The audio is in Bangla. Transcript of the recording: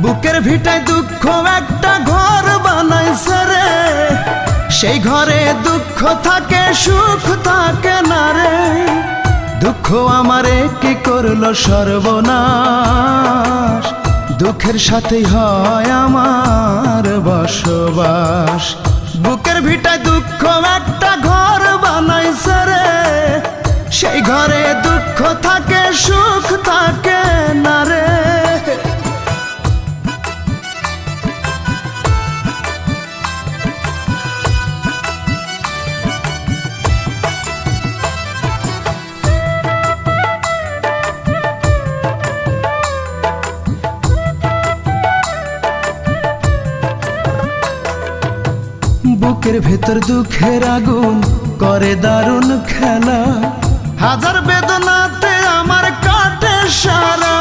বুকের ভিটায় দুঃখ একটা ঘর বানাইছে রে, সেই ঘরে দুঃখ থাকে সুখ থাকে না রে। দুঃখ আমারে কি করলো সর্বনাশ, দুঃখের সাথেই হয় আমার বসবাস। বুকের ভিটায় দুঃখ একটা ঘর বানাইছে রে, সেই ঘরে দুঃখ থাকে সুখ থাকে না রে। বুকের ভেতর দুঃখের আগুন করে দারুণ খেলা, হাজার বেদনাতে আমার কাটে সারা